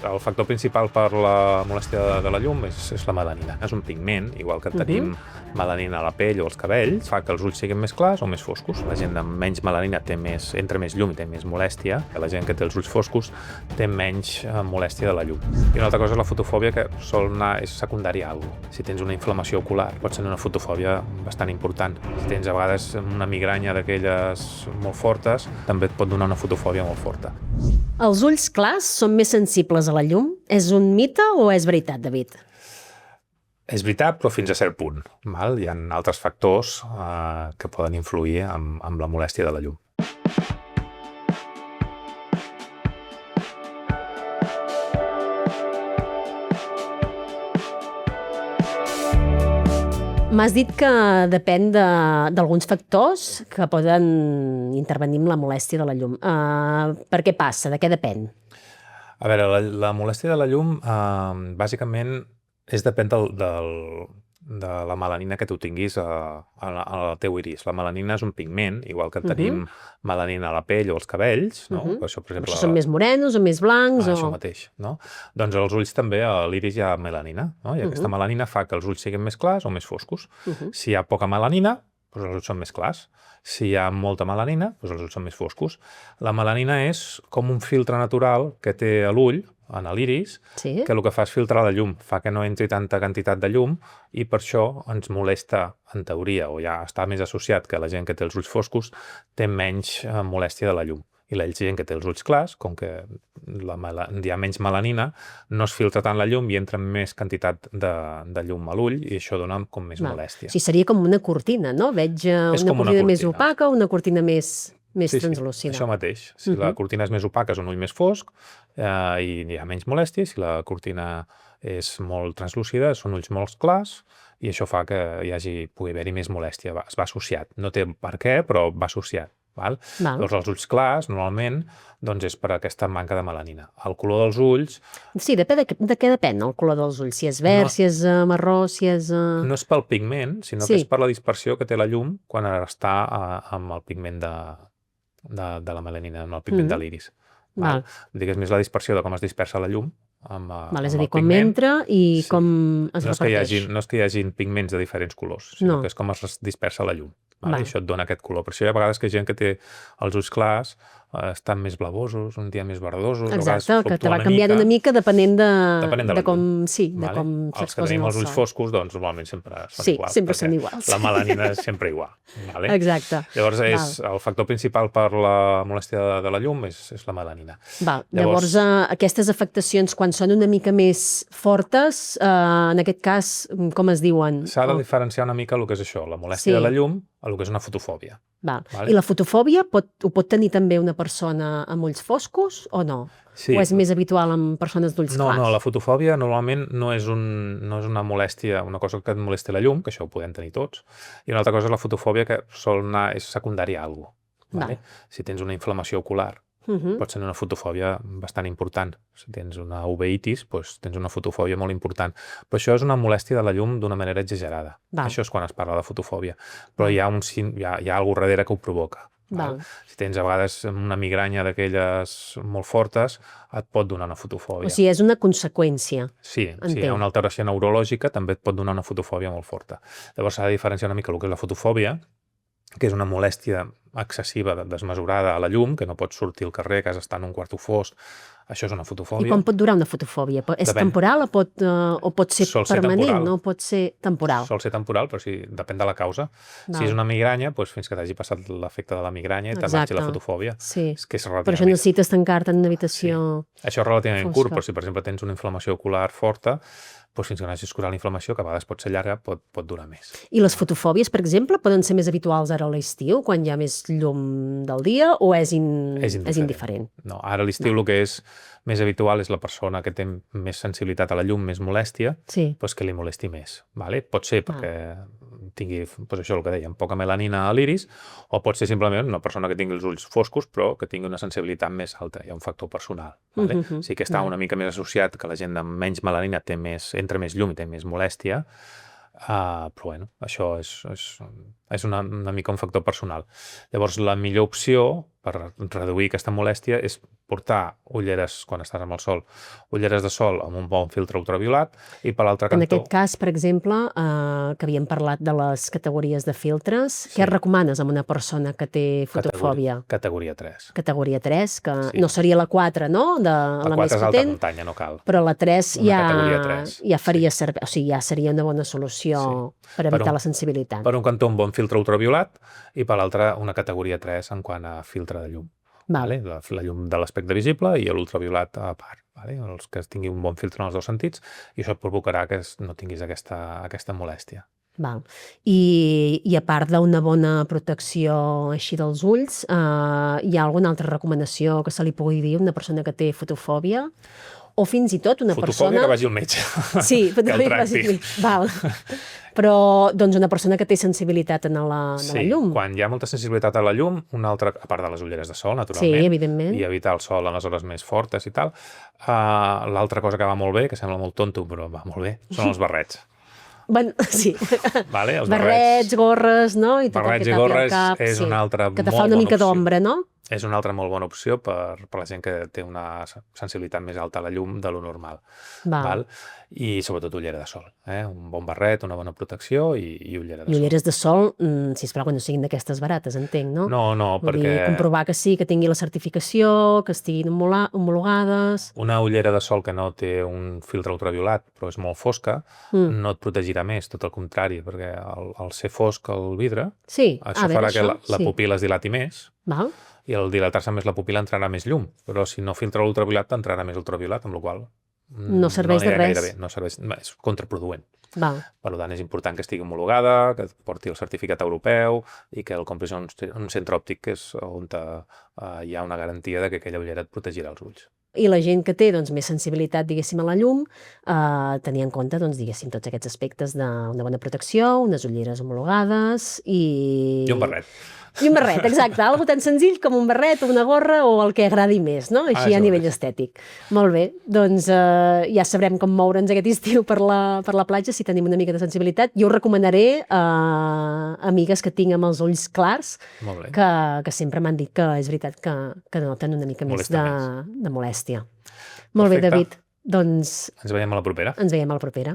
El factor principal per la molèstia de la llum és la melanina. És un pigment, igual que tenim melanina a la pell o als cabells, fa que els ulls siguin més clars o més foscos. La gent amb menys melanina entra més llum i té més molèstia. La gent que té els ulls foscos té menys molèstia de la llum. I una altra cosa és la fotofòbia, que és secundària a alguna cosa. Si tens una inflamació ocular, pot ser una fotofòbia bastant important. Si tens a vegades una migranya d'aquelles molt fortes, també et pot donar una fotofòbia molt forta. Els ulls clars són més sensibles a la llum? És un mite o és veritat, David? És veritat, però fins a cert punt. Hi ha altres factors que poden influir amb la molèstia de la llum. M'has dit que depèn d'alguns factors que poden intervenir amb la molèstia de la llum. Per què passa? De què depèn? A veure, la molèstia de la llum bàsicament depèn de la melanina que tu tinguis al teu iris. La melanina és un pigment, igual que tenim melanina a la pell o als cabells. Això, per exemple, són més morenos o més blancs? Això mateix. Doncs als ulls també, a l'iris hi ha melanina. I aquesta melanina fa que els ulls siguin més clars o més foscos. Si hi ha poca melanina, doncs els ulls són més clars. Si hi ha molta melanina, doncs els ulls són més foscos. La melanina és com un filtre natural que té a l'ull, en l'iris, que el que fa és filtrar la llum, fa que no entri tanta quantitat de llum i per això ens molesta, en teoria, o ja està més associat que la gent que té els ulls foscos té menys molèstia de la llum. I la gent que té els ulls clars, com que hi ha menys melanina, no es filtra tant la llum i entra més quantitat de llum a l'ull i això dona com més molèstia. Sí, seria com una cortina, no? Veig una cortina més opaca o una cortina més translúcida. Això mateix. Si la cortina és més opaca és un ull més fosc i hi ha menys molèstia. Si la cortina és molt translúcida són ulls molt clars i això fa que pugui haver-hi més molèstia. Es va associat. No té per què, però va associat. Llavors els ulls clars, normalment, és per aquesta manca de melanina. El color dels ulls... Sí, de què depèn el color dels ulls? Si és verd, si és marró, si és... No és pel pigment, sinó que és per la dispersió que té la llum quan està amb el pigment de la melanina, amb el pigment de l'iris. És més la dispersió de com es dispersa la llum amb el pigment. És a dir, com entra i com es reparteix. No és que hi hagi pigments de diferents colors, sinó que és com es dispersa la llum. I això et dona aquest color. Per això hi ha vegades que gent que té els ulls clars estan més blavosos, un dia més verdosos. Exacte, que te va canviant una mica depenent de com s'exposen els que tenim els ulls foscos, doncs normalment sempre són iguals. Sí, sempre són iguals. La melanina és sempre igual. Exacte. Llavors el factor principal per la molèstia de la llum és la melanina. Llavors aquestes afectacions, quan són una mica més fortes, en aquest cas, com es diuen? S'ha de diferenciar una mica el que és això, la molèstia de la llum, el que és una fotofòbia. I la fotofòbia ho pot tenir també una persona amb ulls foscos o no? O és més habitual en persones d'ulls clars? No, la fotofòbia normalment no és una molèstia, una cosa que et molesti la llum, que això ho podem tenir tots, i una altra cosa és la fotofòbia que és secundària a alguna cosa. Si tens una inflamació ocular, pot ser una fotofòbia bastant important. Si tens una uveitis, tens una fotofòbia molt important. Però això és una molèstia de la llum d'una manera exagerada. Això és quan es parla de fotofòbia. Però hi ha alguna cosa darrere que ho provoca. Si tens a vegades una migranya d'aquelles molt fortes, et pot donar una fotofòbia. O sigui, és una conseqüència. Sí, hi ha una alteració neurològica, també et pot donar una fotofòbia molt forta. Llavors s'ha de diferenciar una mica el que és la fotofòbia, que és una molèstia excessiva, desmesurada a la llum, que no pots sortir al carrer, que has d'estar en un quarto fosc. Això és una fotofòbia. I quan pot durar una fotofòbia? És temporal o pot ser permanent? No pot ser temporal? Sol ser temporal, però depèn de la causa. Si és una migranya, fins que t'hagi passat l'efecte de la migranya i te marxi la fotofòbia. Per això necessites tancar-te en una habitació fosca. Això és relativament curt, però si per exemple tens una inflamació ocular forta, fins que no hagis curat la inflamació, que a vegades pot ser llarga, pot durar més. I les fotofòbies, per exemple, poden ser més habituals ara a l'estiu, quan hi ha més llum del dia, o és indiferent? No, ara a l'estiu el que és més habitual és la persona que té més sensibilitat a la llum, més molèstia, que li molesti més. Pot ser perquè tingui, això el que dèiem, poca melanina a l'iris, o pot ser simplement una persona que tingui els ulls foscos, però que tingui una sensibilitat més alta. Hi ha un factor personal. Sí que està una mica més associat que la gent amb menys melanina entra més llum i té més molèstia, però això és una mica un factor personal. Llavors, la millor opció reduir aquesta molèstia és portar ulleres, quan estàs amb el sol, ulleres de sol amb un bon filtre ultraviolat i per l'altre En cantó... aquest cas, per exemple, que havíem parlat de les categories de filtres, què recomanes a una persona que té fotofòbia? Categoria 3. Categoria 3, que no seria la 4, no? La La 4 més és alta potent, muntanya, no cal. però la 3 Categoria 3. ja faria servir, o sigui, ja seria una bona solució per evitar la sensibilitat. Per un cantó un bon filtre ultraviolat i per l'altre una categoria 3 en quant a filtre de llum. Vale? La llum de l'espectre visible i l'ultraviolat a part. Vale? Els que tinguin un bon filtre en els dos sentits i això provocarà que no tinguis aquesta molèstia. Val. I a part d'una bona protecció així dels ulls, hi ha alguna altra recomanació que se li pugui dir a una persona que té fotofòbia? O fins i tot una persona... Fotofòbia que vagi al metge. Sí, fotofòbia que vagi al metge. Val. Però, doncs, una persona que té sensibilitat a la llum. Sí, quan hi ha molta sensibilitat a la llum, una altra, a part de les ulleres de sol, naturalment, sí, evidentment, i evitar el sol en les hores més fortes i tal, l'altra cosa que va molt bé, que sembla molt tonto, però va molt bé, són els barrets. Sí. Vale, els barrets, gorres, no? I tot barrets el que i gorres cap, és una altra que te fa una mica d'ombra, no? És una altra molt bona opció per la gent que té una sensibilitat més alta a la llum de lo normal. Val? I sobretot ullera de sol. Un bon barret, una bona protecció i ullera de sol. I ulleres de sol, sisplau, que no siguin d'aquestes barates, entenc, no? No, perquè... Comprovar que sí, que tingui la certificació, que estiguin homologades... Una ullera de sol que no té un filtre ultraviolat, però és molt fosca, no et protegirà més, tot el contrari, perquè al ser fosc el vidre, això farà que la pupil·la es dilati més. Val. I al dilatar-se més la pupil·la entrarà més llum, però si no filtra l'ultraviolat entrarà més ultraviolat, amb la qual no serveix de res. No serveix, és contraproduent. Val. Per tant, és important que estigui homologada, que porti el certificat europeu i que el compris en un centre òptic que és on hi ha una garantia de que aquella ullera et protegirà els ulls. I la gent que té més sensibilitat, diguéssim, a la llum, tenir en compte, diguéssim, tots aquests aspectes d'una bona protecció, unes ulleres homologades i... I un barret. I un barret, exacte. Algo tan senzill com un barret o una gorra o el que agradi més, no? Així a nivell estètic. Molt bé, doncs ja sabrem com moure'ns aquest estiu per la platja si tenim una mica de sensibilitat. Jo ho recomanaré a amigues que tinc amb els ulls clars, que sempre m'han dit que és veritat que noten una mica més de molèstia. Molt bé, David. Doncs... Ens veiem a la propera. Ens veiem a la propera.